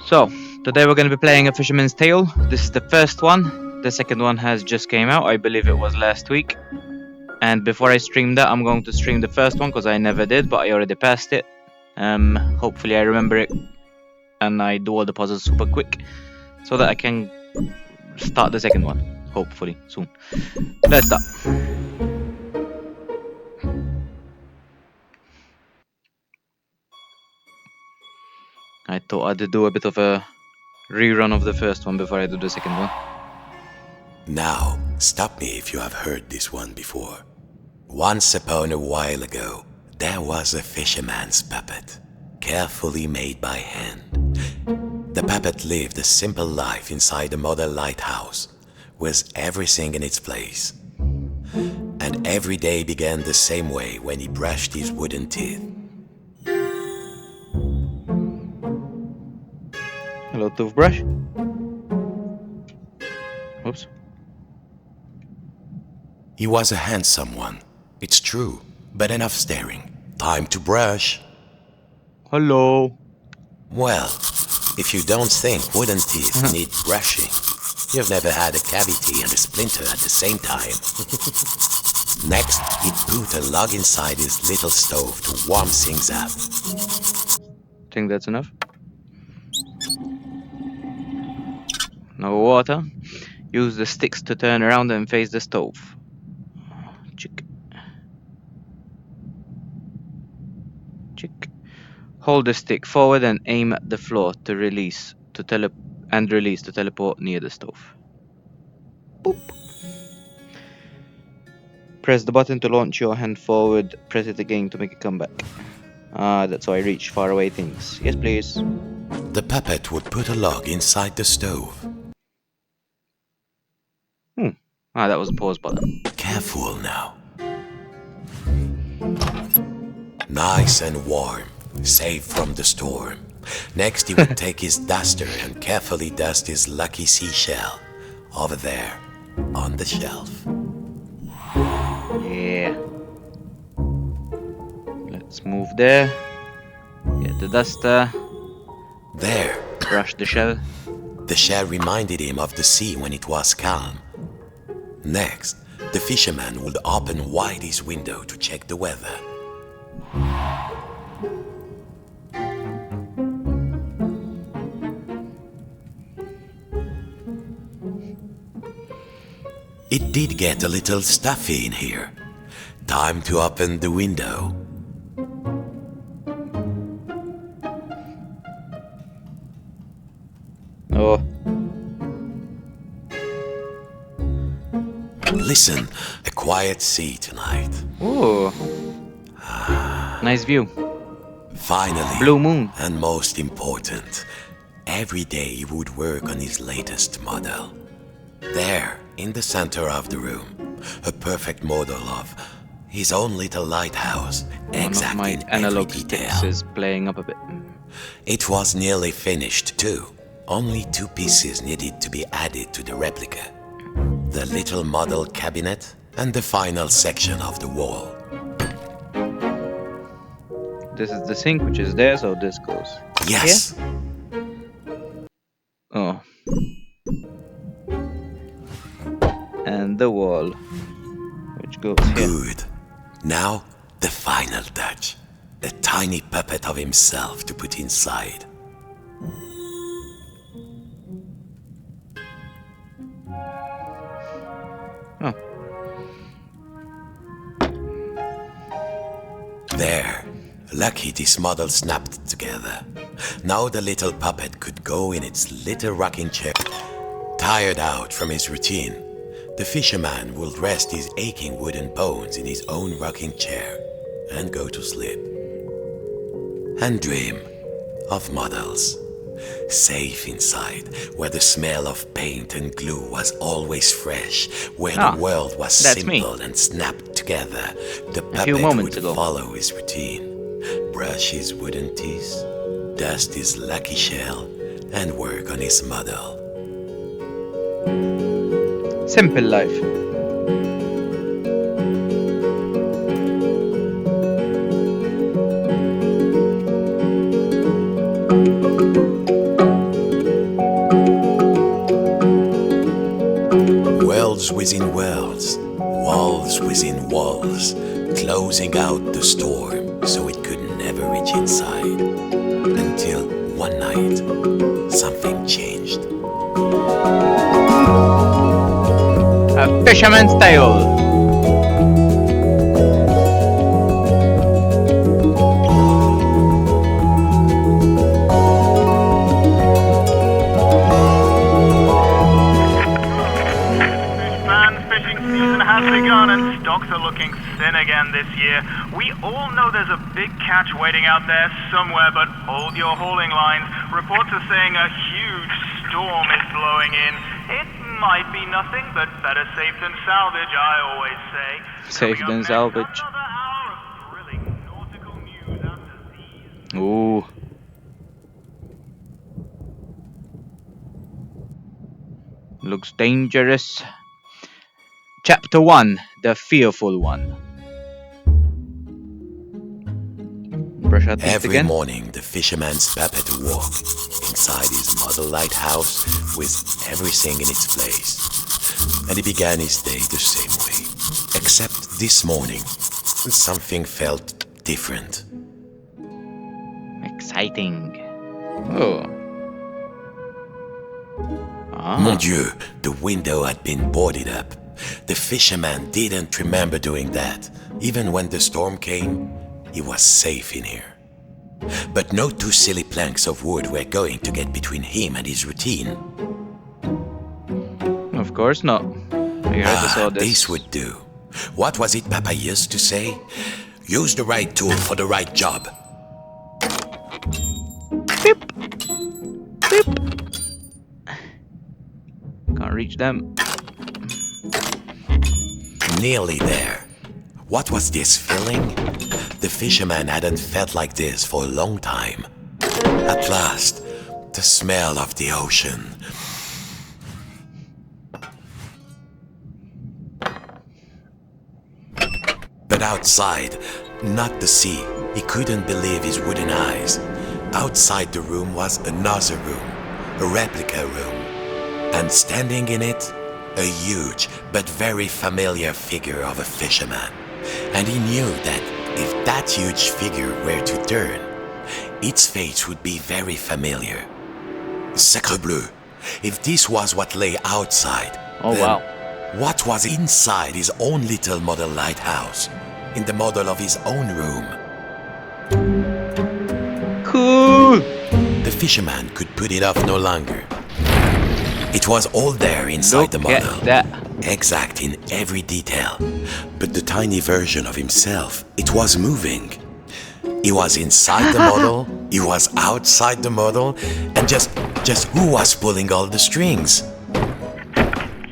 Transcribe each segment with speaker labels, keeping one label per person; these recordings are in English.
Speaker 1: So, today we're going to be playing a Fisherman's Tale. This is the first one. The second one has just came out. I believe it was last week. And before I stream that, I'm going to stream the first one because I never did, but I already passed it. Hopefully I remember it and I do all the puzzles super quick so that I can start the second one. Hopefully soon. Let's start. I thought I'd do a bit of a rerun of the first one before I do the second one.
Speaker 2: Now, stop me if you have heard this one before. Once upon a while ago, there was a fisherman's puppet, carefully made by hand. The puppet lived a simple life inside a model lighthouse, with everything in its place. And every day began the same way when he brushed his wooden teeth.
Speaker 1: Hello, toothbrush. Oops.
Speaker 2: He was a handsome one, it's true, but enough staring. Time to brush.
Speaker 1: Hello.
Speaker 2: Well, if you don't think wooden teeth need brushing, you've never had a cavity and a splinter at the same time. Next, he put a log inside his little stove to warm things up.
Speaker 1: Think that's enough? No water. Use the sticks to turn around and face the stove. Chick. Chick. Hold the stick forward and aim at the floor to release to teleport near the stove. Boop. Press the button to launch your hand forward. Press it again to make it come back. That's how I reach far away things. Yes, please.
Speaker 2: The puppet would put a log inside the stove.
Speaker 1: That was a pause button.
Speaker 2: Careful now. Nice and warm, safe from the storm. Next he would take his duster and carefully dust his lucky seashell over there on the shelf.
Speaker 1: Yeah. Let's move there. Get the duster.
Speaker 2: There.
Speaker 1: Brush the shell.
Speaker 2: The shell reminded him of the sea when it was calm. Next, the fisherman would open wide his window to check the weather. It did get a little stuffy in here. Time to open the window.
Speaker 1: Oh.
Speaker 2: Listen, a quiet sea tonight.
Speaker 1: Ooh. Nice view.
Speaker 2: Finally,
Speaker 1: Blue moon.
Speaker 2: and most important, every day he would work on his latest model. There, in the center of the room, a perfect model of his own little lighthouse, exact
Speaker 1: One of
Speaker 2: in
Speaker 1: my
Speaker 2: every
Speaker 1: analog
Speaker 2: detail.
Speaker 1: sticks is playing up a bit.
Speaker 2: It was nearly finished too. Only 2 pieces needed to be added to the replica. The little model cabinet and the final section of the wall.
Speaker 1: This is the sink, which is there, so this goes
Speaker 2: Yes,
Speaker 1: here. Oh. And the wall, which goes here.
Speaker 2: good. Now, the final touch. A tiny puppet of himself to put inside.
Speaker 1: Oh.
Speaker 2: There. Lucky this model snapped together. Now the little puppet could go in its little rocking chair. Tired out from his routine, the fisherman would rest his aching wooden bones in his own rocking chair and go to sleep. And dream of models. Safe inside, where the smell of paint and glue was always fresh, where the world was
Speaker 1: that's me.
Speaker 2: simple and snapped together. The
Speaker 1: few
Speaker 2: puppet
Speaker 1: moments
Speaker 2: would
Speaker 1: ago.
Speaker 2: follow his routine, brush his wooden teeth, dust his lucky shell, and work on his model.
Speaker 1: Simple life.
Speaker 2: within worlds, walls within walls, closing out the storm so it could never reach inside. Until one night, something changed.
Speaker 1: A Fisherman's Tale.
Speaker 3: Has begun and stocks are looking thin again this year. We all know there's a big catch waiting out there somewhere, but hold your hauling lines. Reports are saying a huge storm is blowing in. It might be nothing, but better safe than salvage, I always say.
Speaker 1: Safe than salvage.
Speaker 3: Another hour of thrilling nautical news after these.
Speaker 1: Ooh. Looks dangerous. Chapter 1, The Fearful One. Brush our teeth
Speaker 2: Every
Speaker 1: again.
Speaker 2: morning, the fisherman's puppet woke inside his model lighthouse with everything in its place. And he began his day the same way. Except this morning, something felt different.
Speaker 1: Exciting. Oh.
Speaker 2: Mon Dieu, the window had been boarded up. The fisherman didn't remember doing that. Even when the storm came, he was safe in here. But no two silly planks of wood were going to get between him and his routine.
Speaker 1: Of course not. I already saw this.
Speaker 2: This would do. What was it Papa used to say? Use the right tool for the right job.
Speaker 1: Beep. Beep. Can't reach them.
Speaker 2: Nearly there. What was this feeling? The fisherman hadn't felt like this for a long time. At last, the smell of the ocean. But outside, not the sea, he couldn't believe his wooden eyes. Outside the room was another room, a replica room. And standing in it, a huge but very familiar figure of a fisherman. And he knew that if that huge figure were to turn, its face would be very familiar. Sacre bleu! If this was what lay outside,
Speaker 1: Oh
Speaker 2: then
Speaker 1: wow.
Speaker 2: what was inside his own little model lighthouse, in the model of his own room?
Speaker 1: Cool.
Speaker 2: The fisherman could put it off no longer. It was all there inside the
Speaker 1: Look
Speaker 2: model.
Speaker 1: at that.
Speaker 2: Exact in every detail. But the tiny version of himself, it was moving. He was inside the model, he was outside the model, and just who was pulling all the strings?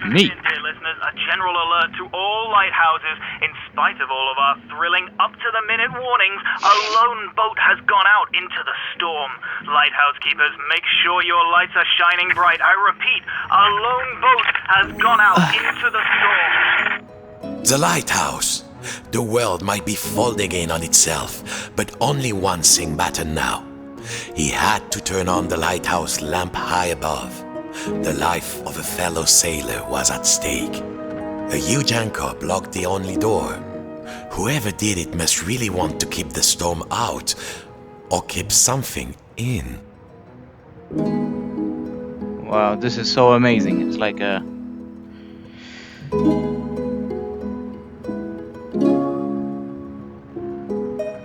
Speaker 1: Me.
Speaker 3: Dear listeners, a general alert to all lighthouses. In spite of all of our thrilling up-to-the-minute warnings, a lone boat has gone out into the storm. Lighthouse keepers, make sure your lights are shining bright. I repeat, a lone boat has gone out into the storm.
Speaker 2: The lighthouse. The world might be folding in on itself, but only one thing mattered now. He had to turn on the lighthouse lamp high above. The life of a fellow sailor was at stake. A huge anchor blocked the only door. Whoever did it must really want to keep the storm out, or keep something in.
Speaker 1: Wow, this is so amazing. It's like a...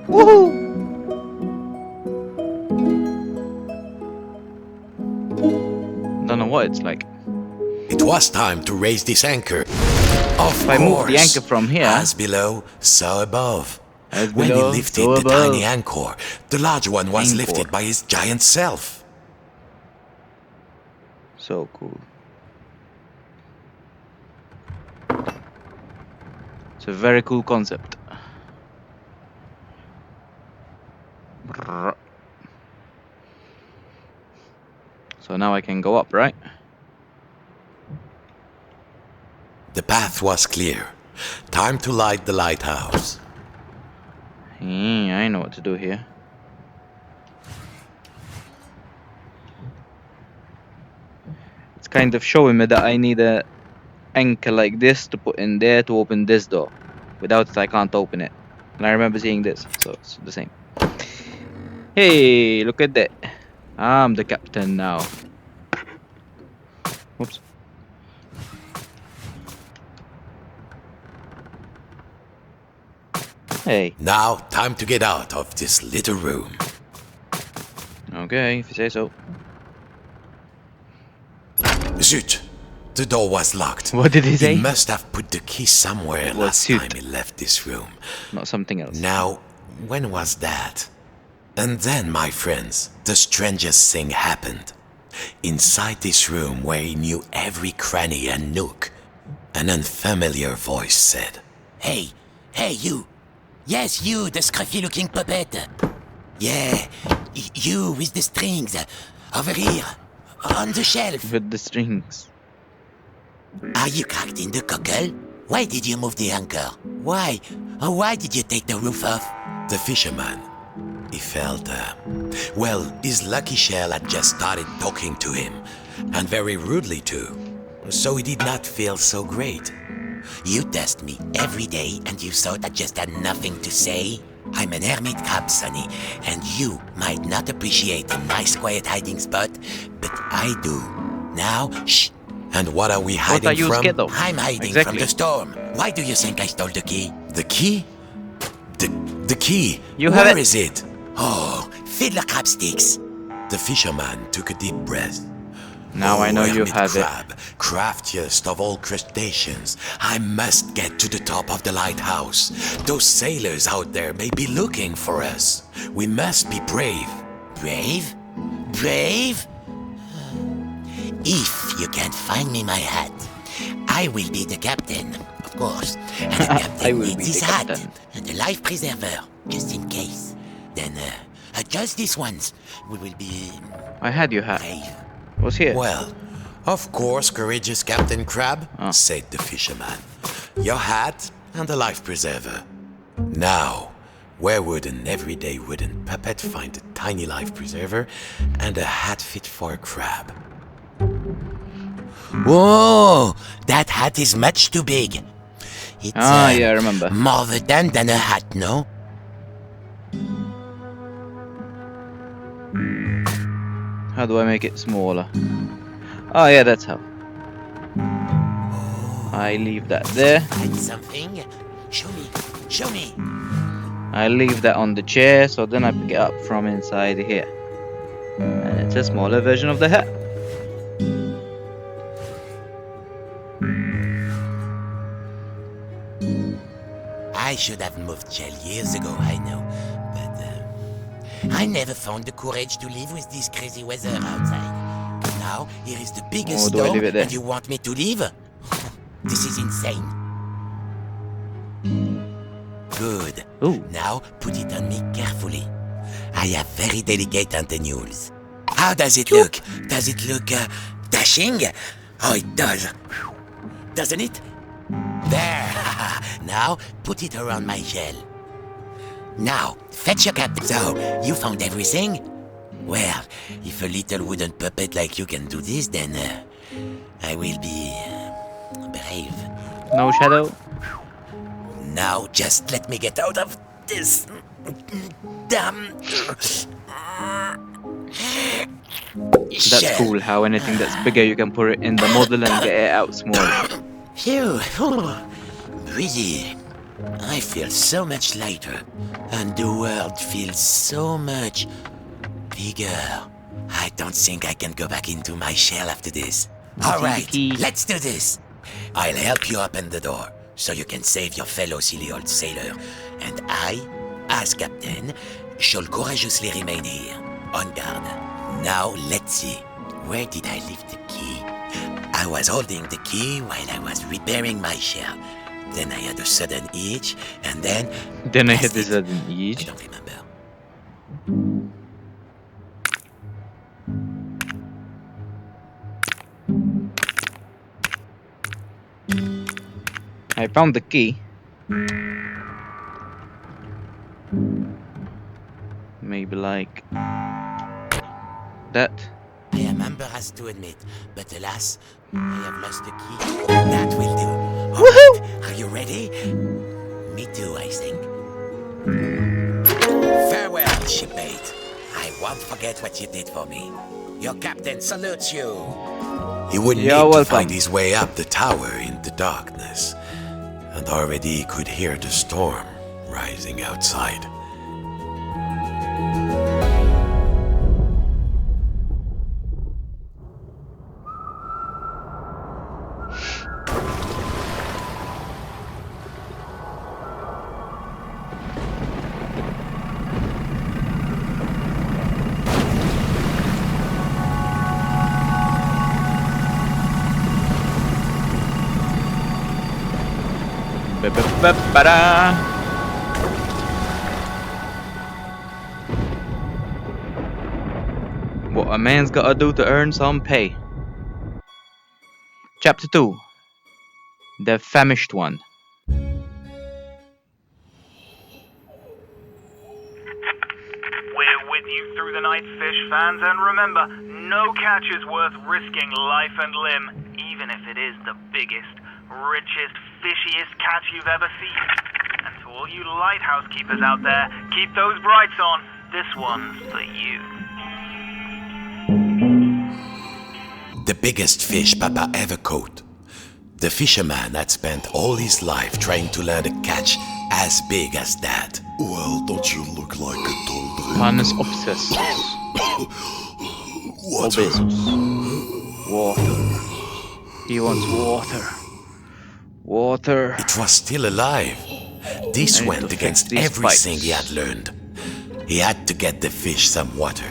Speaker 1: Woohoo! Don't know what it's like.
Speaker 2: It was time to raise this anchor. Of
Speaker 1: If I
Speaker 2: course.
Speaker 1: move the anchor from here...
Speaker 2: As below, so above.
Speaker 1: As
Speaker 2: When he
Speaker 1: below,
Speaker 2: lifted
Speaker 1: so
Speaker 2: the
Speaker 1: above.
Speaker 2: tiny anchor, the large one was
Speaker 1: Anchor.
Speaker 2: lifted by his giant self.
Speaker 1: So cool. It's a very cool concept. So now I can go up, right?
Speaker 2: The path was clear. Time to light the lighthouse.
Speaker 1: Yeah, I know what to do here. It's kind of showing me that I need a anchor like this to put in there to open this door. Without it, I can't open it. And I remember seeing this, so it's the same. Hey, look at that. I'm the captain now. Whoops. Hey.
Speaker 2: Now, time to get out of this little room.
Speaker 1: Okay, if you say so.
Speaker 2: Zut! The door was locked.
Speaker 1: What did he say?
Speaker 2: He must have put the key somewhere
Speaker 1: was
Speaker 2: last
Speaker 1: Zut.
Speaker 2: time he left this room.
Speaker 1: Not something else.
Speaker 2: Now, when was that? And then, my friends, the strangest thing happened. Inside this room where he knew every cranny and nook, an unfamiliar voice said,
Speaker 4: Hey, you. Yes, you, the scruffy-looking puppet. Yeah, you with the strings. Over here, on the shelf.
Speaker 1: With the strings.
Speaker 4: Are you cracked in the cockle? Why did you move the anchor? Why? Oh, why did you take the roof off?
Speaker 2: The fisherman. He felt, well, his lucky shell had just started talking to him, and very rudely too, so he did not feel so great.
Speaker 4: You test me every day and you thought I just had nothing to say? I'm an hermit crab, Sonny, and you might not appreciate a nice quiet hiding spot, but I do. Now, shh.
Speaker 2: And what are we
Speaker 1: What
Speaker 2: hiding
Speaker 1: are you
Speaker 2: from?
Speaker 1: scared of?
Speaker 4: I'm hiding from
Speaker 1: Exactly.
Speaker 4: the storm. Why do you think I stole the key?
Speaker 2: The key? The key?
Speaker 1: You have
Speaker 2: Where
Speaker 1: it.
Speaker 2: is it?
Speaker 4: Oh, fiddler crab sticks.
Speaker 2: The fisherman took a deep breath.
Speaker 1: Now I know you
Speaker 2: hermit
Speaker 1: have it.
Speaker 2: crab, craftiest of all crustaceans. I must get to the top of the lighthouse. Those sailors out there may be looking for us. We must be brave.
Speaker 4: Brave? Brave? If you can't find me my hat, I will be the captain, of course. And the
Speaker 1: I
Speaker 4: captain
Speaker 1: will
Speaker 4: needs
Speaker 1: be
Speaker 4: his
Speaker 1: the
Speaker 4: hat
Speaker 1: captain.
Speaker 4: and a life preserver, just in case. Then, just this once, we will be
Speaker 1: I had your hat.
Speaker 4: brave.
Speaker 1: What's here?
Speaker 2: Well, of course, courageous Captain Crab,
Speaker 1: Ah.
Speaker 2: said the fisherman. Your hat and a life preserver. Now, where would an everyday wooden puppet find a tiny life preserver and a hat fit for a crab?
Speaker 4: Whoa! That hat is much too big. It's
Speaker 1: Yeah, I remember.
Speaker 4: more of a tent than a hat, no?
Speaker 1: How do I make it smaller? Oh yeah, that's how. I leave that there.
Speaker 4: Find something? Show me. Show me.
Speaker 1: I leave that on the chair, so then I pick it up from inside here. And it's a smaller version of the hat.
Speaker 4: I should have moved Shell years ago, I know. But I never found the courage to live with this crazy weather outside. Now, here is the biggest
Speaker 1: Oh, do I
Speaker 4: storm,
Speaker 1: leave it there?
Speaker 4: and you want me to leave? This is insane. Good.
Speaker 1: Ooh.
Speaker 4: Now, put it on me carefully. I have very delicate antennules. How does it look? Does it look, dashing? Oh, it does. Doesn't it? There! Now, put it around my shell. Now, fetch your captain. So, you found everything? Well, if a little wooden puppet like you can do this, then I will be brave.
Speaker 1: No shadow.
Speaker 4: Now, just let me get out of this damn
Speaker 1: That's
Speaker 4: shell.
Speaker 1: cool how anything that's bigger you can put it in the model and get it out smaller.
Speaker 4: Phew. Breezy. I feel so much lighter, and the world feels so much bigger. I don't think I can go back into my shell after this. All right, let's do this. I'll help you open the door, so you can save your fellow silly old sailor. And I, as captain, shall courageously remain here, on guard. Now, let's see. Where did I leave the key? I was holding the key while I was repairing my shell. Then I had a sudden itch, and then...
Speaker 1: Then I hit
Speaker 4: That's
Speaker 1: this
Speaker 4: it.
Speaker 1: sudden
Speaker 4: I
Speaker 1: itch.
Speaker 4: don't remember.
Speaker 1: I found the key. Maybe like that.
Speaker 4: I am embarrassed to admit, but alas, I have lost the key. That will do. All right, are you ready? Me too, I think. Farewell, shipmate. I won't forget what you did for me. Your captain salutes you.
Speaker 2: He would
Speaker 1: You're
Speaker 2: need to
Speaker 1: welcome.
Speaker 2: find his way up the tower in the darkness, and already he could hear the storm rising outside.
Speaker 1: Ba-ba-ba-ba-da. What a man's gotta do to earn some pay. Chapter 2. The Famished One.
Speaker 3: We're with you through the night, fish fans, and remember, no catch is worth risking life and limb, even if it is the biggest, richest, fishiest catch you've ever seen. And to all you lighthouse keepers out there, keep those brights on. This one's for you.
Speaker 2: The biggest fish Papa ever caught. The fisherman had spent all his life trying to land a catch as big as that.
Speaker 5: Well, don't you look like a told
Speaker 1: Hannes obsessed.
Speaker 5: Water.
Speaker 1: Water. He wants water. Water.
Speaker 2: It was still alive. This
Speaker 1: I need
Speaker 2: went
Speaker 1: to fix
Speaker 2: against
Speaker 1: these
Speaker 2: everything
Speaker 1: pipes.
Speaker 2: he had learned. He had to get the fish some water.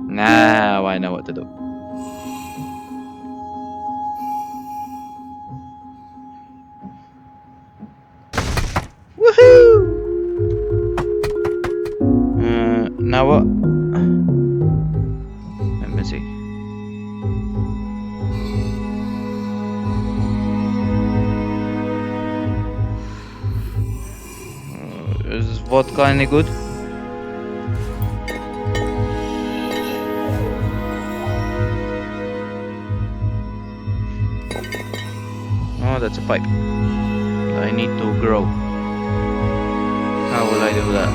Speaker 1: Now I know what to do. Woohoo! Now what? Let me see. Is vodka any good? Oh, that's a pipe. I need to grow. How will I do that?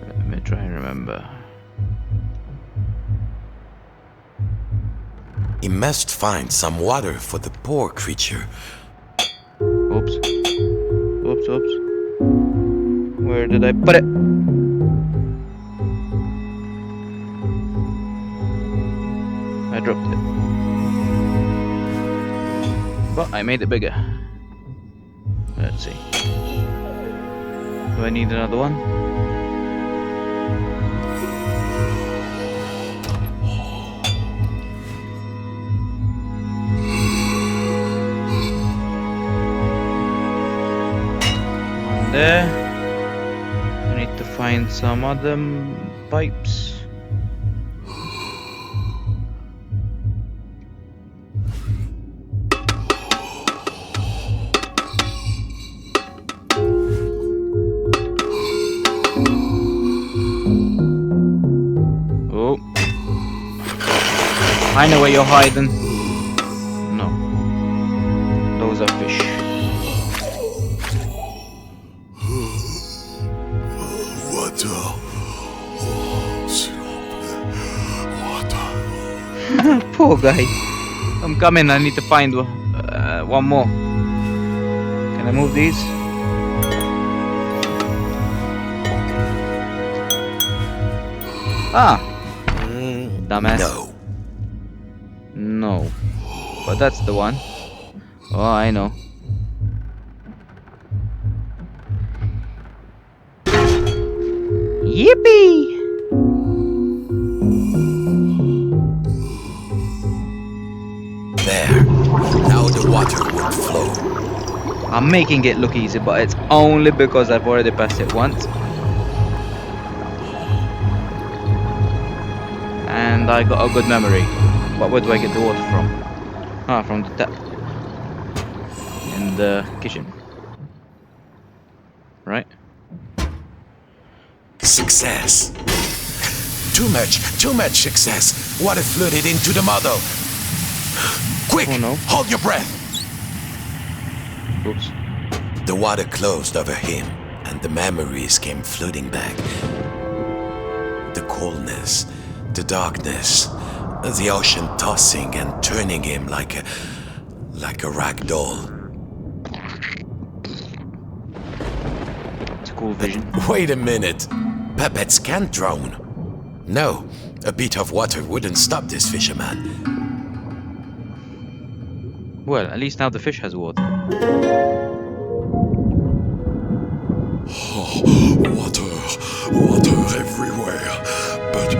Speaker 1: Let me try and remember.
Speaker 2: He must find some water for the poor creature.
Speaker 1: Oops. Oops, oops. Where did I put it? I dropped it. But I made it bigger. Let's see. Do I need another one? One there. I need to find some other pipes. Oh. I know where you're hiding. No. Those are fish.
Speaker 5: Water. Oh, sit up there. Water.
Speaker 1: Poor guy. I'm coming. I need to find one more. Can I move these? Ah. Dumbass.
Speaker 2: No.
Speaker 1: No. But that's the one. Oh, I know. Yippee!
Speaker 2: There. Now the water will flow.
Speaker 1: I'm making it look easy, but it's only because I've already passed it once. And I got a good memory. But where do I get the water from? Ah, from the tap. in the kitchen. Right?
Speaker 2: Success. Too much success. Water flooded into the model. Quick,
Speaker 1: Oh, no.
Speaker 2: hold your breath.
Speaker 1: Oops.
Speaker 2: The water closed over him, and the memories came flooding back. The coldness, the darkness, the ocean tossing and turning him like a rag doll.
Speaker 1: It's a cool vision.
Speaker 2: Wait a minute. Puppets can't drown. No, a bit of water wouldn't stop this fisherman.
Speaker 1: Well, at least now the fish has water.
Speaker 5: Water everywhere. But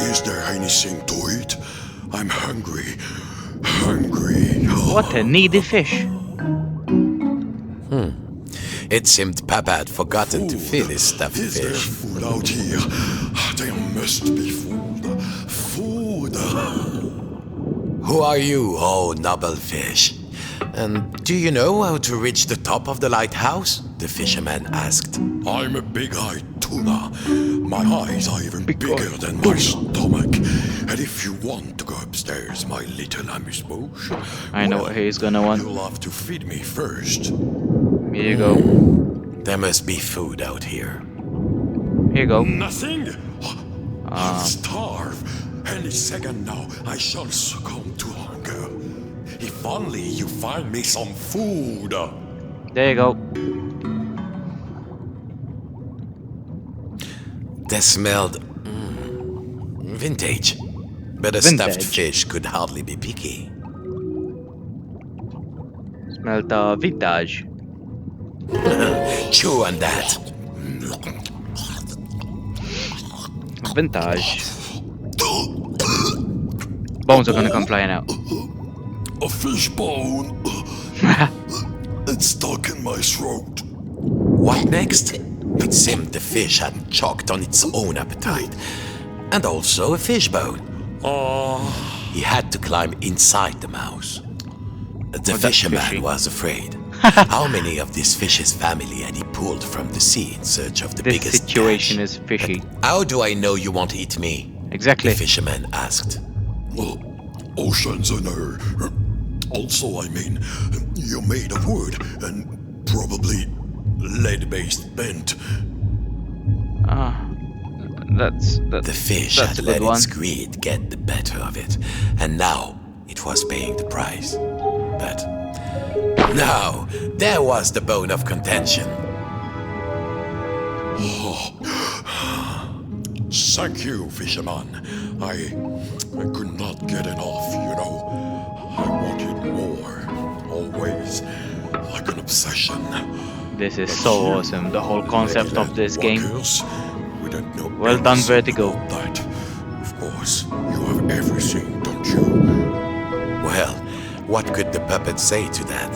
Speaker 5: is there anything to eat? I'm hungry.
Speaker 1: What a needy fish.
Speaker 2: It seemed Papa had forgotten to feed his stuffed
Speaker 5: Is there
Speaker 2: fish.
Speaker 5: food out here? There must be food. Food.
Speaker 2: Who are you, oh noble fish? And do you know how to reach the top of the lighthouse? The fisherman asked.
Speaker 5: I'm a big-eyed tuna. My eyes are even bigger
Speaker 1: Big-eyed
Speaker 5: than my stomach. And if you want to go upstairs, my little amuse-bouche,
Speaker 1: I know what he's gonna want.
Speaker 5: you'll have to feed me first.
Speaker 1: Here you go.
Speaker 2: There must be food out here.
Speaker 1: Here you go.
Speaker 5: Nothing? I'll starve. Any second now, I shall succumb to hunger. If only you find me some food.
Speaker 1: There you go.
Speaker 2: They smelled vintage. But a stuffed
Speaker 1: Vintage.
Speaker 2: fish could hardly be picky.
Speaker 1: Smelled vintage.
Speaker 2: Chew on that.
Speaker 1: Vintage. Bones are gonna come flying out.
Speaker 5: A fish bone. It's stuck in my throat.
Speaker 2: What next? It seemed the fish had choked on its own appetite. And also a fish bone. He had to climb inside the mouse. The
Speaker 1: that's
Speaker 2: fisherman
Speaker 1: fishy.
Speaker 2: was afraid. How many of this fish's family had he pulled from the sea in search of the
Speaker 1: This
Speaker 2: biggest
Speaker 1: situation
Speaker 2: catch?
Speaker 1: is fishy.
Speaker 2: How do I know you won't eat me?
Speaker 1: Exactly.
Speaker 2: The fisherman asked.
Speaker 5: Oceans and air. Also, I mean, you're made of wood and probably lead-based bent.
Speaker 1: That's
Speaker 2: The fish
Speaker 1: that's
Speaker 2: had
Speaker 1: a
Speaker 2: let
Speaker 1: good one.
Speaker 2: its greed get the better of it, and now it was paying the price. But now there was the bone of contention.
Speaker 5: Thank you, fisherman. I could not get enough, you know. I wanted more, always, like an obsession.
Speaker 1: This is so awesome. The whole concept of this game.
Speaker 5: Walkers, we don't know
Speaker 1: Well done,
Speaker 5: anything
Speaker 1: Vertigo.
Speaker 5: about that. Of course, you have everything, don't you?
Speaker 2: Well, what could the puppet say to that?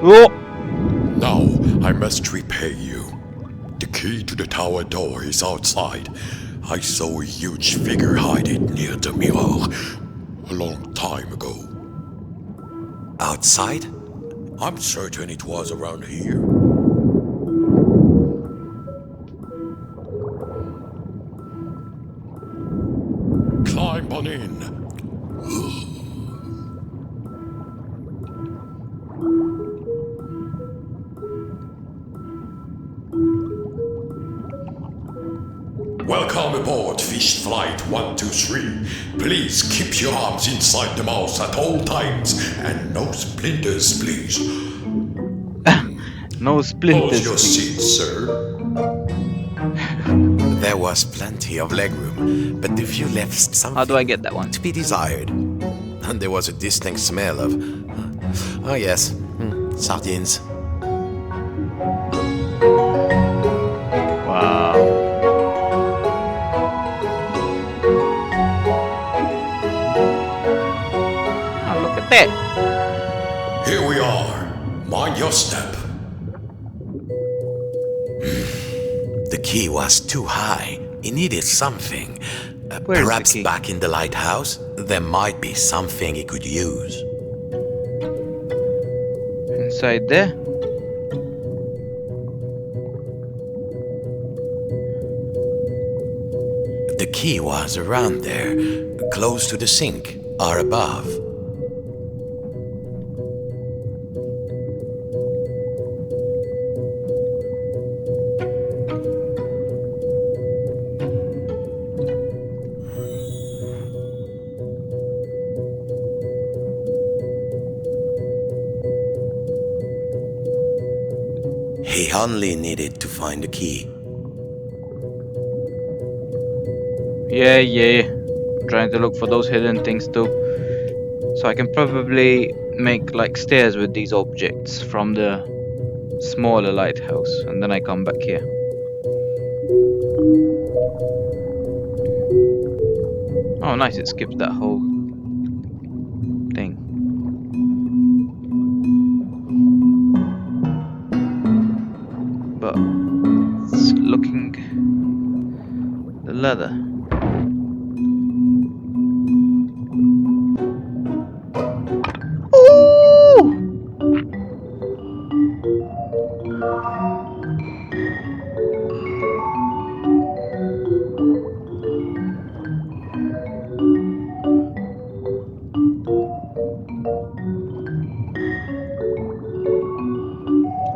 Speaker 1: Oh!
Speaker 5: Now I must repay you. The key to the tower door is outside. I saw a huge figure hide it near the mirror a long time ago.
Speaker 2: Outside?
Speaker 5: I'm certain it was around here. Climb on in. Welcome aboard Fish Flight 123. Please keep your arms inside the mouth at all times and no splinters, please.
Speaker 1: No
Speaker 5: Hold
Speaker 1: splinters.
Speaker 5: your seat, sir.
Speaker 2: There was plenty of legroom, but the view left something
Speaker 1: How do I get that one?
Speaker 2: to be desired. And there was a distinct smell of... oh yes, sardines.
Speaker 1: Wow. Oh, look at that.
Speaker 5: Here we are. Mind your step.
Speaker 2: The key was too high. It needed something.
Speaker 1: Where's the
Speaker 2: Perhaps
Speaker 1: key?
Speaker 2: back in the lighthouse, there might be something he could use.
Speaker 1: Inside there?
Speaker 2: The key was around there, close to the sink, or above. He only needed to find the key.
Speaker 1: Yeah. I'm trying to look for those hidden things too. So I can probably make like stairs with these objects from the smaller lighthouse, and then I come back here. Oh nice, it skips that whole thing. But it's looking the leather.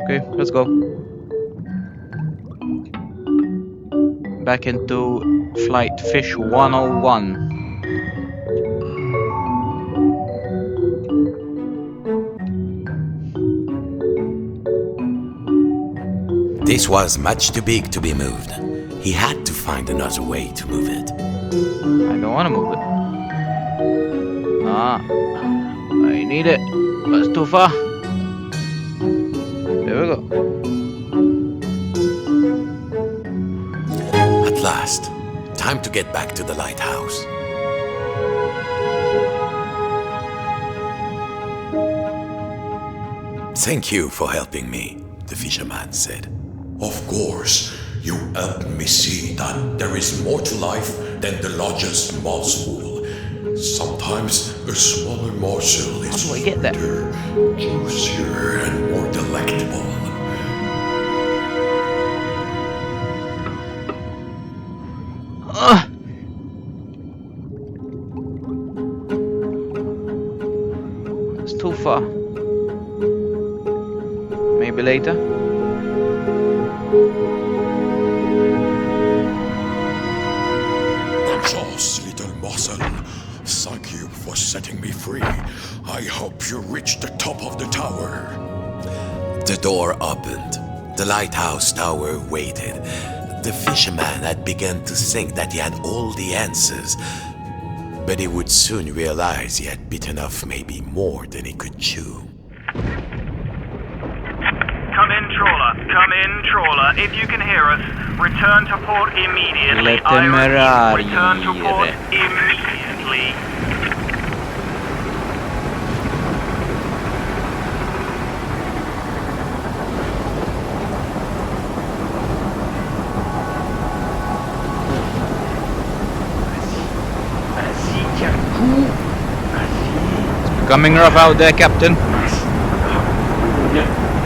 Speaker 1: Okay, let's go. Back into Flight Fish 101.
Speaker 2: This was much too big to be moved. He had to find another way to move it.
Speaker 1: I don't want to move it. Ah, I need it. That's too far. There we go.
Speaker 2: At last, time to get back to the lighthouse. Thank you for helping me, the fisherman said.
Speaker 5: Of course, you helped me see that there is more to life than the largest morsel. Sometimes a smaller morsel is
Speaker 1: How do I get there?
Speaker 5: sweeter, juicier, and more delectable.
Speaker 1: It's too far. Maybe later.
Speaker 5: Just little morsel, thank you for setting me free. I hope you reach the top of the tower.
Speaker 2: The door opened. The lighthouse tower waited. The fisherman had begun to think that he had all the answers, but he would soon realize he had bitten off maybe more than he could chew.
Speaker 3: Come in, trawler. Come in, trawler. If you can hear us, return to port immediately.
Speaker 1: Le
Speaker 3: I repeat, return to port
Speaker 1: Temerariere.
Speaker 3: immediately.
Speaker 1: Coming rough out there, Captain.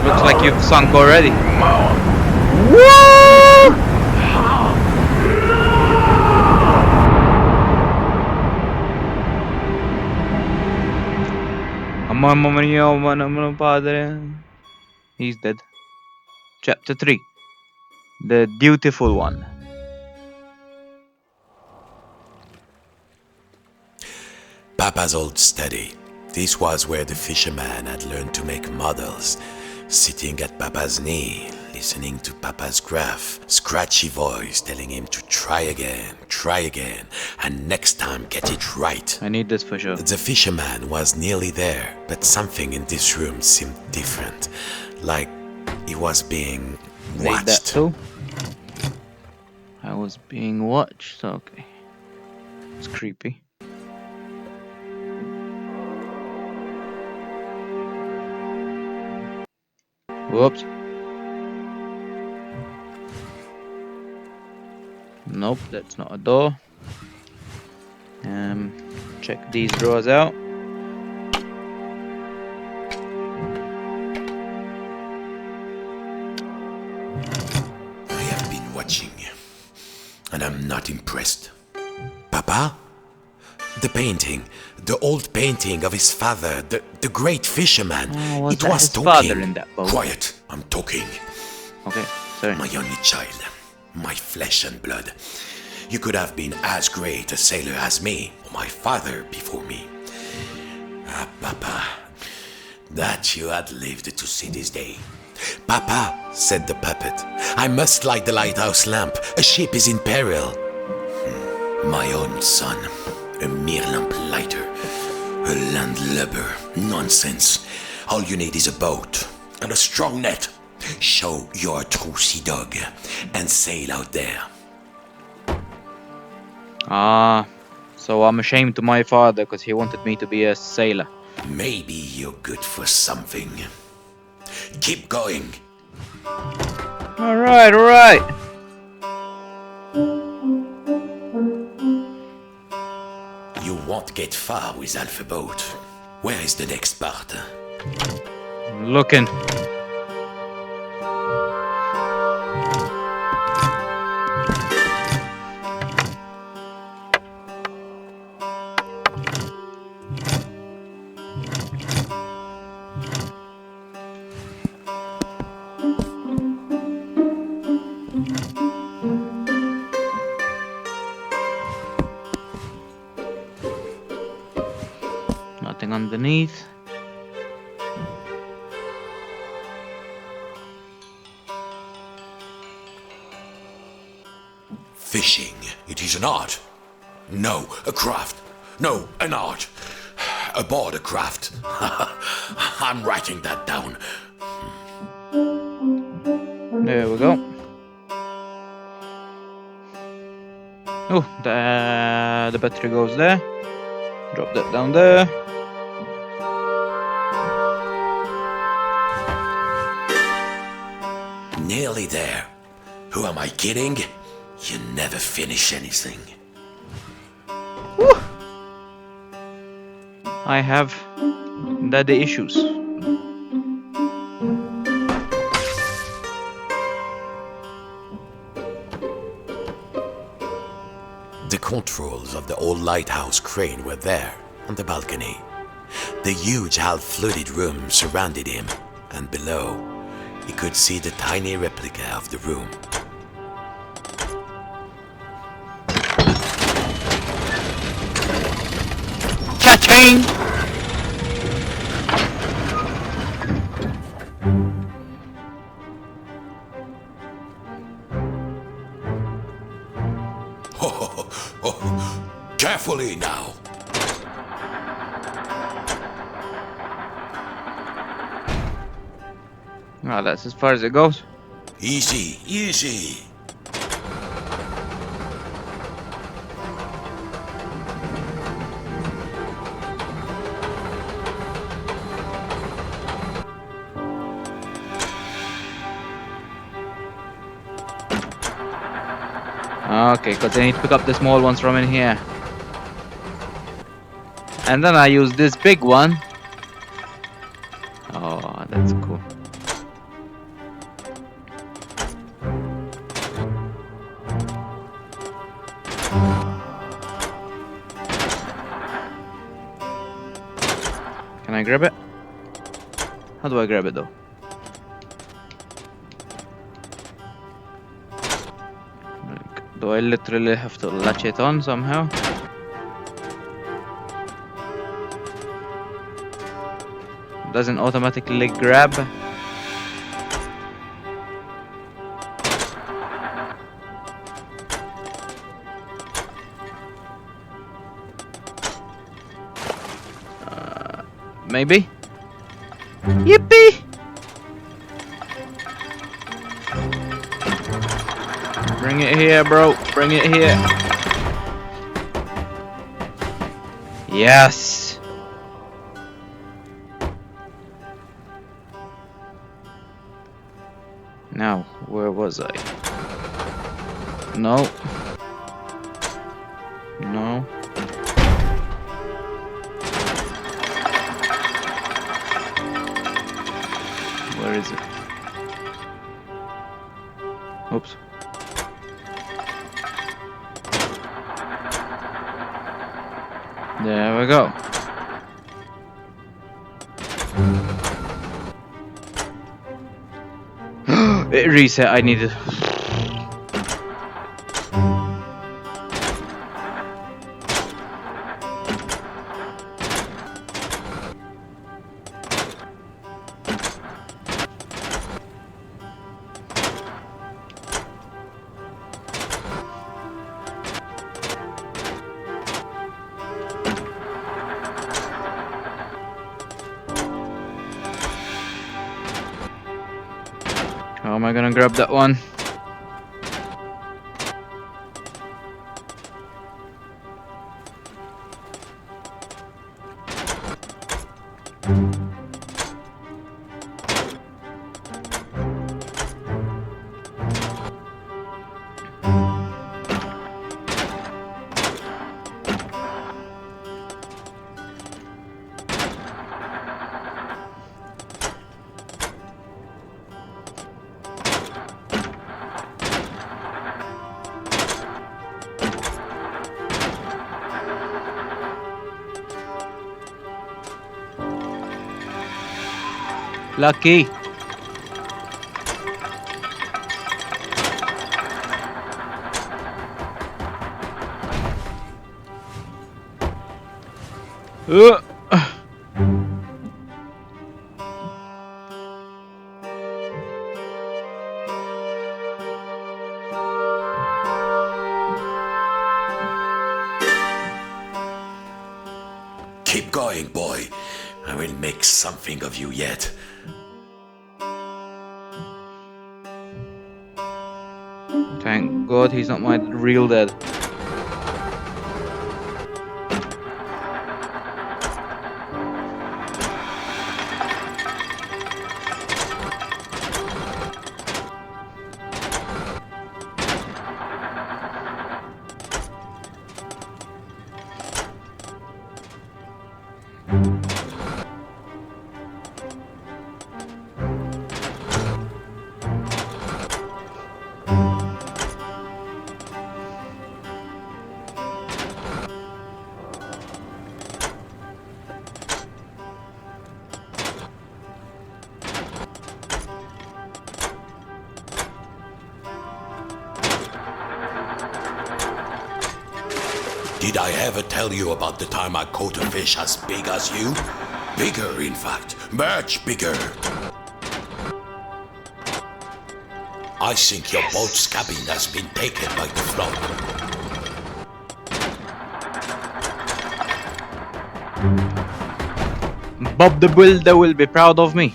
Speaker 1: Looks like you've sunk already. He's dead. Chapter 3. The Dutiful One.
Speaker 2: Papa's old study. This was where the fisherman had learned to make models, sitting at Papa's knee, listening to Papa's gruff, scratchy voice telling him to try again, and next time get it right.
Speaker 1: I need this for sure.
Speaker 2: The fisherman was nearly there, but something in this room seemed different, like he was being
Speaker 1: Need that
Speaker 2: watched.
Speaker 1: too. I was being watched. Okay. It's creepy. Whoops. Nope, that's not a door. Check these drawers out.
Speaker 2: I have been watching, and I'm not impressed. Papa? The painting, the old painting of his father, the great fisherman.
Speaker 1: Was
Speaker 2: it
Speaker 1: that
Speaker 2: was
Speaker 1: his
Speaker 2: talking.
Speaker 1: father in that boat?
Speaker 2: Quiet, I'm talking.
Speaker 1: Okay, sorry.
Speaker 2: My only child, my flesh and blood. You could have been as great a sailor as me, or my father before me. Ah, Papa, that you had lived to see this day. Papa, said the puppet, I must light the lighthouse lamp. A ship is in peril. My own son, a mere lamp lighter, a landlubber. Nonsense. All you need is a boat and a strong net. Show you're a true sea dog and sail out there.
Speaker 1: Ah, so I'm ashamed to my father because he wanted me to be a sailor.
Speaker 2: Maybe you're good for something. Keep going.
Speaker 1: Alright, alright.
Speaker 2: You won't get far with Alpha Boat. Where is the next part?
Speaker 1: Looking. Nothing underneath.
Speaker 2: Fishing. It is an art. No, a craft. No, an art. Aboard a craft. I'm writing that down.
Speaker 1: There we go. Oh, the battery goes there. Drop that down there.
Speaker 2: Nearly there. Who am I kidding? You never finish anything.
Speaker 1: I have daddy issues.
Speaker 2: The controls of the old lighthouse crane were there, on the balcony. The huge half-flooded room surrounded him, and below, he could see the tiny replica of the room.
Speaker 1: Cha-ching!
Speaker 2: Carefully now.
Speaker 1: Oh, that's as far as it goes.
Speaker 2: Easy, easy.
Speaker 1: Okay, because I need to pick up the small ones from in here. And then I use this big one. Oh, that's cool. Can I grab it? How do I grab it though? Do I literally have to latch it on somehow? Doesn't automatically grab. Maybe? Yippee! Bring it here, bro. Bring it here. Yes! Now, where was I? No. No. There we go. It reset. I needed. How am I gonna grab that one? Lucky. Uh.
Speaker 2: Keep going, boy. I will make something of you yet.
Speaker 1: Thank God he's not my real dad.
Speaker 2: Did I ever tell you about the time I caught a fish as big as you? Bigger, in fact. Much bigger. I think your boat's cabin has been taken by the flood.
Speaker 1: Bob the Builder will be proud of me.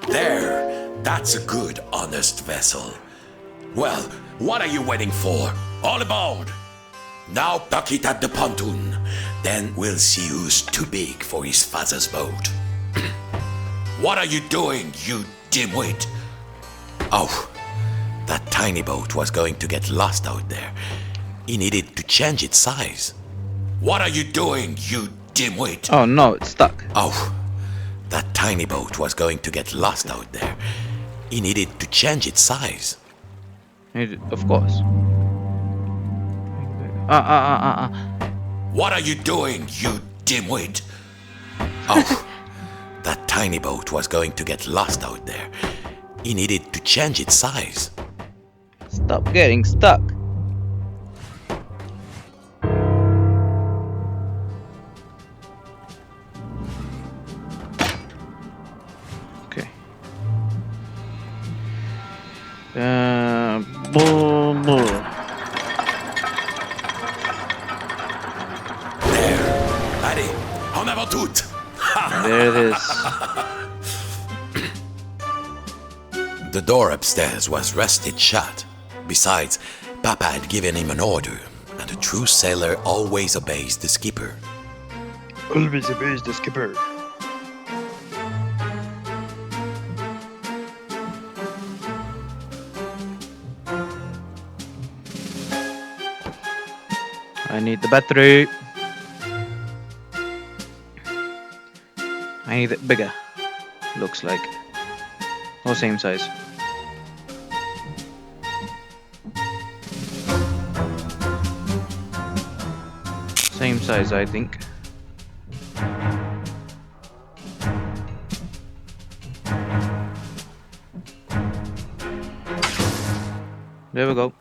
Speaker 2: There, that's a good, honest vessel. Well, what are you waiting for? All aboard! Now buck it at the pontoon. Then we'll see who's too big for his father's boat. What are you doing, you dimwit? Oh, that tiny boat was going to get lost out there. He needed to change its size. What are you doing, you dimwit?
Speaker 1: Oh no, it's stuck.
Speaker 2: Oh, that tiny boat was going to get lost out there. He needed to change its size.
Speaker 1: Of course.
Speaker 2: What are you doing, you dimwit? Oh, that tiny boat was going to get lost out there. He needed to change its size.
Speaker 1: Stop getting stuck. Okay.
Speaker 2: Allez, en avant toute!
Speaker 1: There it is.
Speaker 2: The door upstairs was rusted shut. Besides, Papa had given him an order, and a true sailor always obeys the skipper.
Speaker 6: Always obeys the skipper.
Speaker 1: I need the battery. I need it bigger. Looks like. Or same size. Same size, I think. There we go.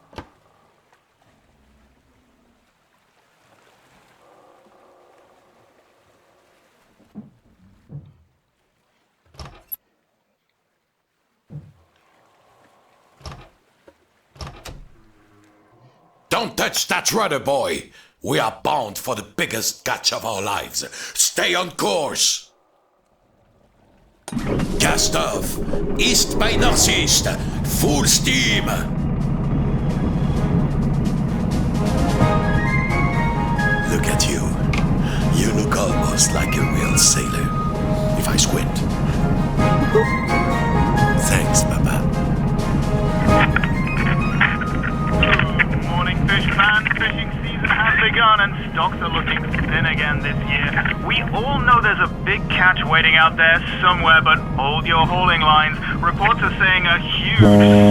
Speaker 2: Don't touch that rudder, boy! We are bound for the biggest catch of our lives. Stay on course! Cast off! East by northeast! Full steam! Look at you. You look almost like a real sailor. If I squint. Thanks, Papa.
Speaker 3: Morning, Fisherman. Fishing season has begun and stocks are looking thin again this year. We all know there's a big catch waiting out there somewhere, but hold your hauling lines. Reports are saying a huge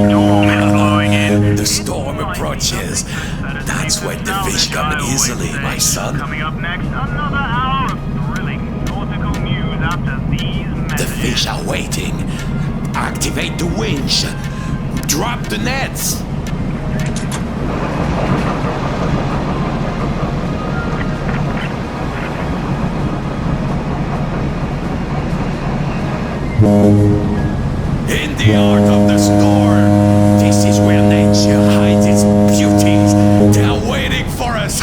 Speaker 3: storm is blowing in.
Speaker 2: The storm approaches. That's when the fish come easily, my son.
Speaker 3: Coming up next, another hour of thrilling nautical news after these
Speaker 2: The
Speaker 3: messages.
Speaker 2: fish are waiting. Activate the winch. Drop the nets. In the heart of the storm, this is where nature hides its beauties. They are waiting for us.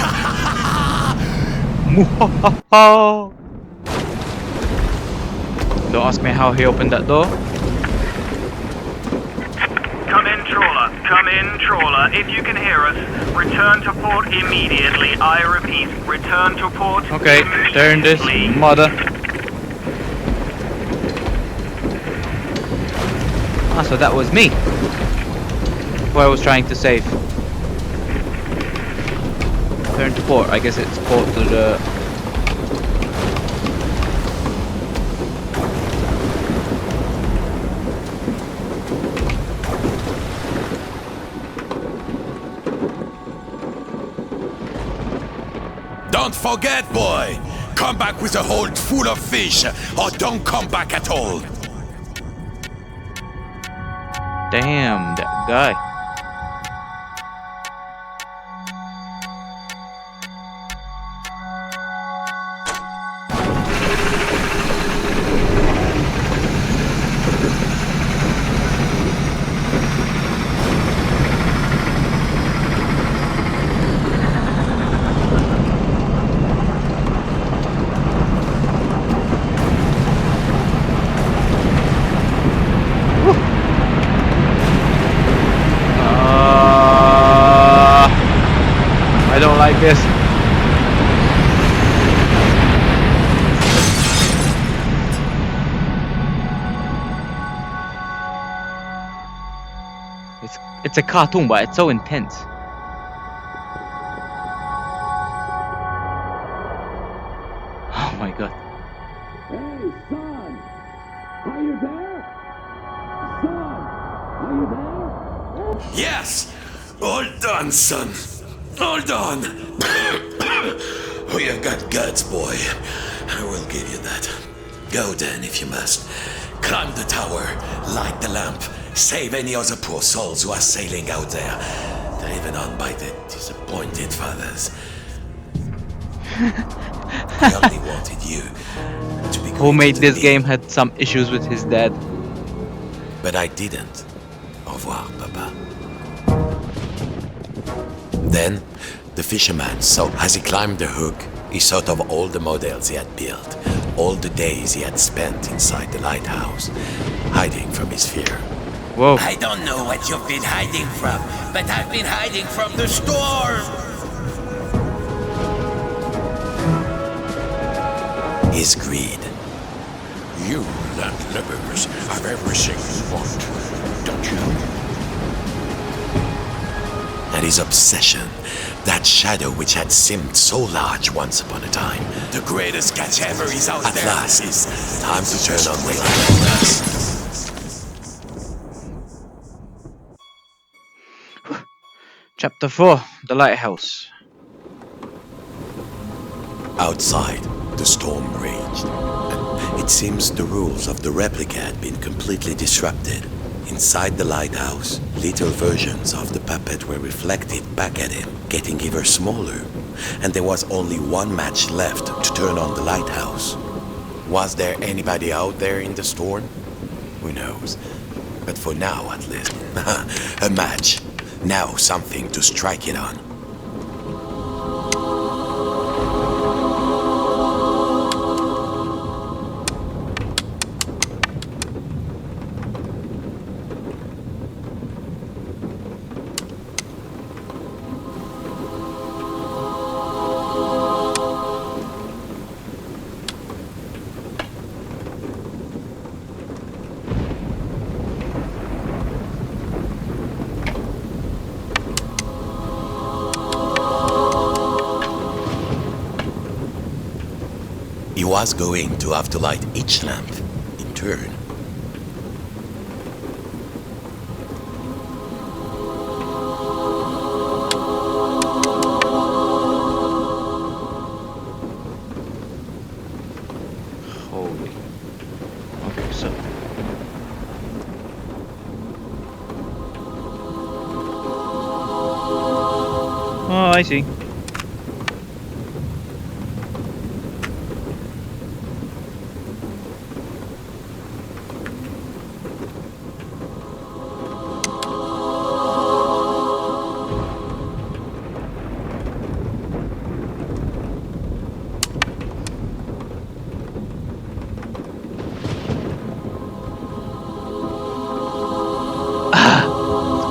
Speaker 1: Don't ask me how he opened that door.
Speaker 3: Come in, trawler. Come in, trawler. If you can hear us, return to port immediately. I repeat, return to port
Speaker 1: Okay, turn this
Speaker 3: immediately.
Speaker 1: mother. Ah, so that was me. Who I was trying to save. Turn to port. I guess it's port to the...
Speaker 2: Don't forget, boy. Come back with a hold full of fish, or don't come back at all.
Speaker 1: Damn, that guy. I don't like this. It's a cartoon, but it's so intense. Oh my god.
Speaker 2: Hey, son! Are you there? Son! Are you there? Yes! Hold on, son. Hold on. Oh, you got guts, boy. I will give you that. Go then, if you must. Climb the tower, light the lamp, save any other poor souls who are sailing out there, driven on by the disappointed fathers. I only wanted you to be
Speaker 1: Who made
Speaker 2: greeted
Speaker 1: this
Speaker 2: to
Speaker 1: game
Speaker 2: me,
Speaker 1: had some issues with his dad.
Speaker 2: but I didn't. Au revoir, Papa. Then, the fisherman saw as he climbed the hook, he thought of all the models he had built, all the days he had spent inside the lighthouse, hiding from his fear.
Speaker 1: Whoa.
Speaker 4: I don't know what you've been hiding from, but I've been hiding from the storm.
Speaker 2: His greed.
Speaker 5: You landlubbers have everything you want, don't you?
Speaker 2: And his obsession, that shadow which had seemed so large once upon a time.
Speaker 4: The greatest catch ever is out
Speaker 2: At
Speaker 4: there.
Speaker 2: last, it's time to turn on the light.
Speaker 1: Chapter 4, The Lighthouse.
Speaker 2: Outside, the storm raged. It seems the rules of the replica had been completely disrupted. Inside the lighthouse, little versions of the puppet were reflected back at him, getting ever smaller, and there was only one match left to turn on the lighthouse. Was there anybody out there in the storm? Who knows? But for now, at least, a match. Now something to strike it on. He was going to have to light each lamp in turn.
Speaker 1: Holy. Okay, so. Oh, I see.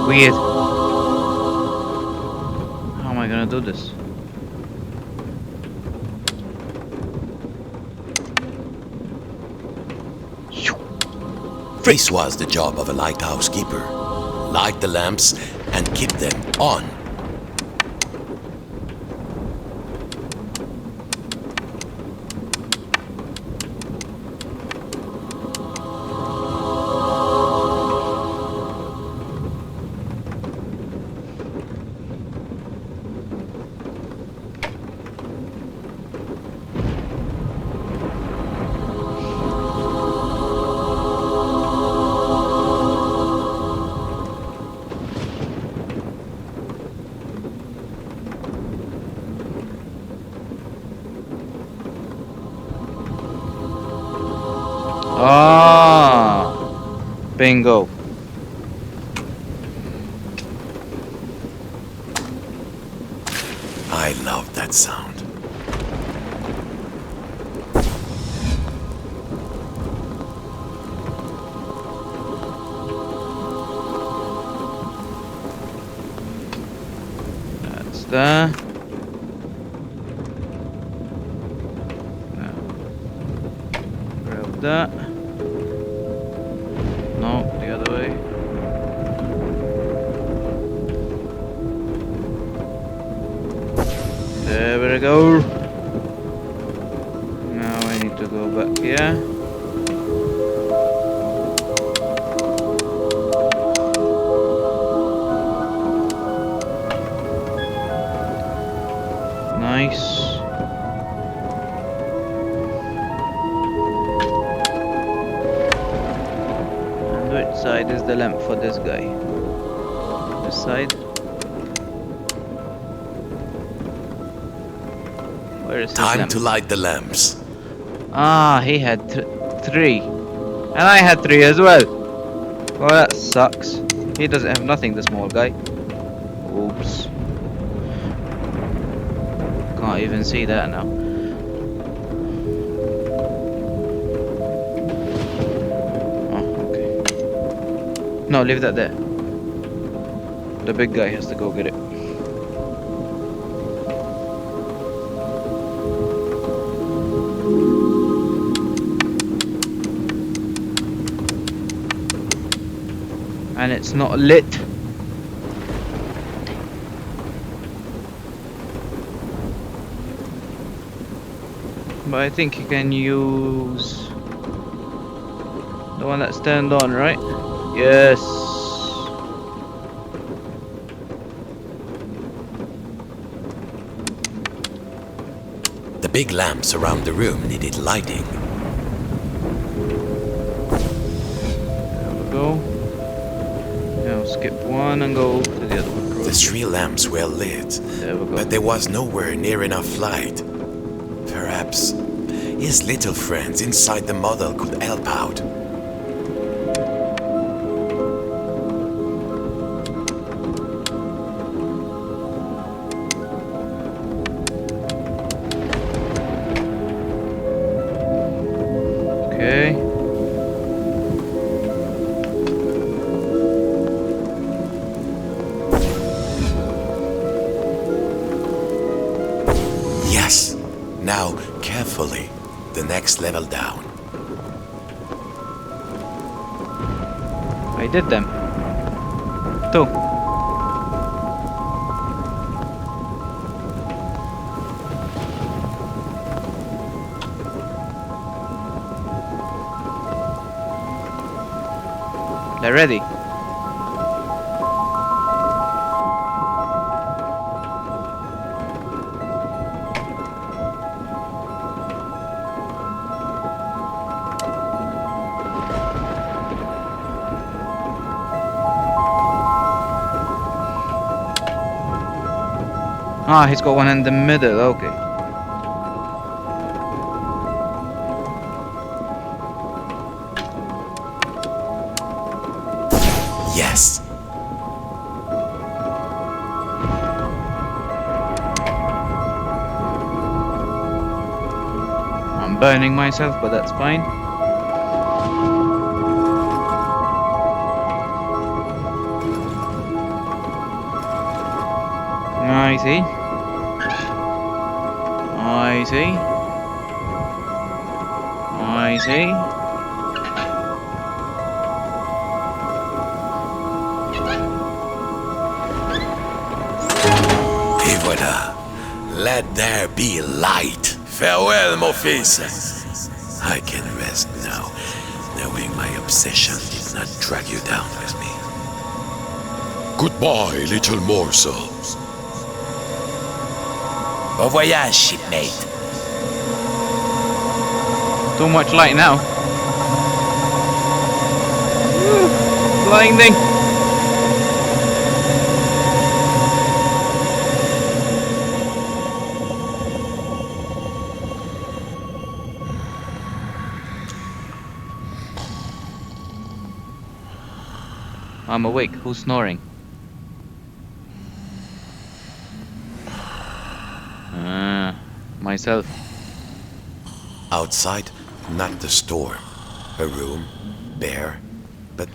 Speaker 1: Weird. How am I gonna do this?
Speaker 2: This was the job of a lighthouse keeper. Light the lamps and keep them on.
Speaker 1: Ah, bingo.
Speaker 2: I love that sound.
Speaker 1: That's there. Now, grab that. No, the other way. There we go. Now I need to go back here. Nice. And which side is the lamp for this guy? This side? Where is his
Speaker 2: Time
Speaker 1: lamp?
Speaker 2: to light the lamps.
Speaker 1: Ah, he had three. And I had three as well. Oh, that sucks. He doesn't have nothing, the small guy. Oops. Can't even see that now. Oh, okay. No, leave that there. The big guy has to go get it. And it's not lit. But I think you can use the one that's turned on, right? Yes.
Speaker 2: The big lamps around the room needed lighting.
Speaker 1: There we go. Now skip one and go to the other one.
Speaker 2: The 3 lamps were lit,
Speaker 1: There we go.
Speaker 2: but there was nowhere near enough light. Perhaps his little friends inside the model could help out.
Speaker 1: Okay.
Speaker 2: Yes! Now, carefully, the next level down.
Speaker 1: I did them. 2. They're ready. Ah, he's got one in the middle, okay.
Speaker 2: Yes!
Speaker 1: I'm burning myself, but that's fine. I see. I see. I see.
Speaker 2: Et voilà! Let there be light! Farewell, mon fils! I can rest now, knowing my obsession did not drag you down with me.
Speaker 5: Goodbye, little morsel.
Speaker 4: Bon voyage, shipmate.
Speaker 1: Too much light now. Blinding. I'm awake. Who's snoring? Myself.
Speaker 2: Outside, not the store. A room, bare, but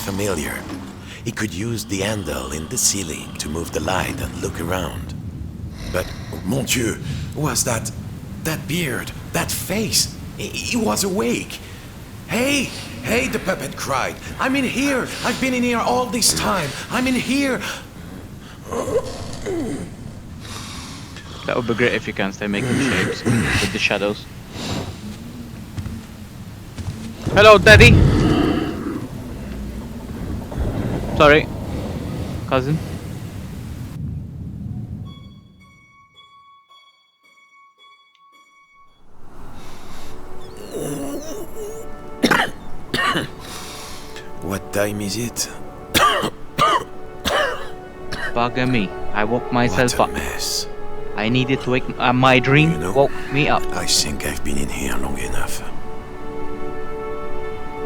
Speaker 2: familiar. He could use the handle in the ceiling to move the light and look around. But, mon Dieu, was that beard, that face? He was awake. Hey, hey, the puppet cried. I'm in here. I've been in here all this time. I'm in here.
Speaker 1: That would be great if you can stay making shapes with the shadows. Hello, Daddy! Sorry. Cousin.
Speaker 2: What time is it?
Speaker 1: Bugger me. I woke myself
Speaker 2: What a
Speaker 1: up.
Speaker 2: mess.
Speaker 1: I needed to wake my dream
Speaker 2: You know,
Speaker 1: woke me up.
Speaker 2: I think I've been in here long enough.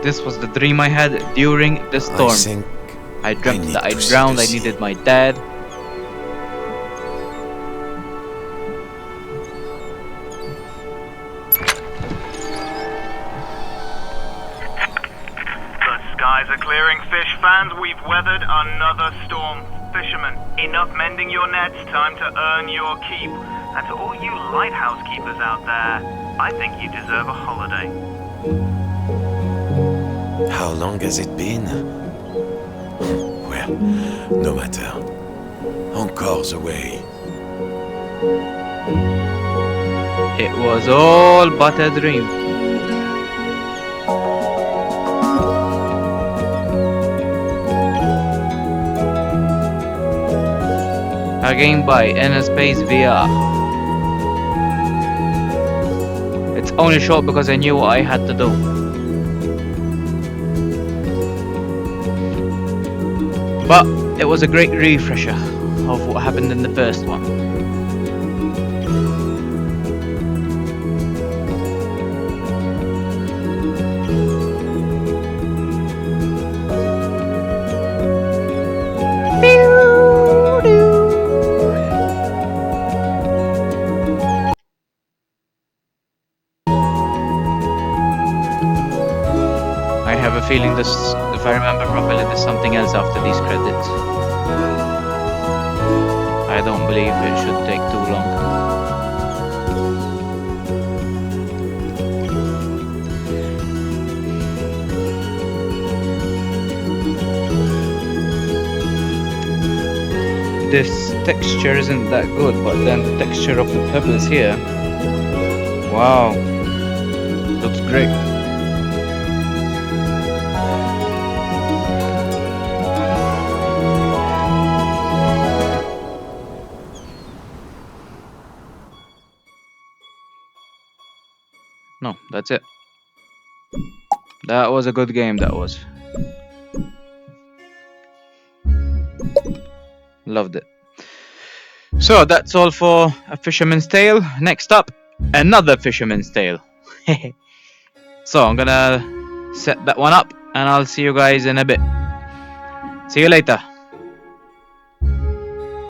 Speaker 1: This was the dream I had during the storm.
Speaker 2: I think
Speaker 1: I dreamt
Speaker 2: need
Speaker 1: that I
Speaker 2: to see
Speaker 1: drowned,
Speaker 2: the
Speaker 1: I
Speaker 2: sea.
Speaker 1: needed my dad.
Speaker 3: The skies are clearing, fish fans. We've weathered another storm. Fisherman, enough mending your nets. Time to earn your keep. And to all you lighthouse keepers out there, I think you deserve a holiday.
Speaker 2: How long has it been? Well, no matter. Encore's away.
Speaker 1: It was all but a dream. A game by Space VR. only short because I knew what I had to do. But it was a great refresher of what happened in the first one. I have a feeling this, if I remember properly, there's something else after these credits. I don't believe it should take too long. This texture isn't that good, but then the texture of the pebbles here, wow, looks great. No, that's it. That was a good game, that was. Loved it. So that's all for A Fisherman's Tale. Next up, another Fisherman's Tale. So I'm gonna set that one up and I'll see you guys in a bit. See you later.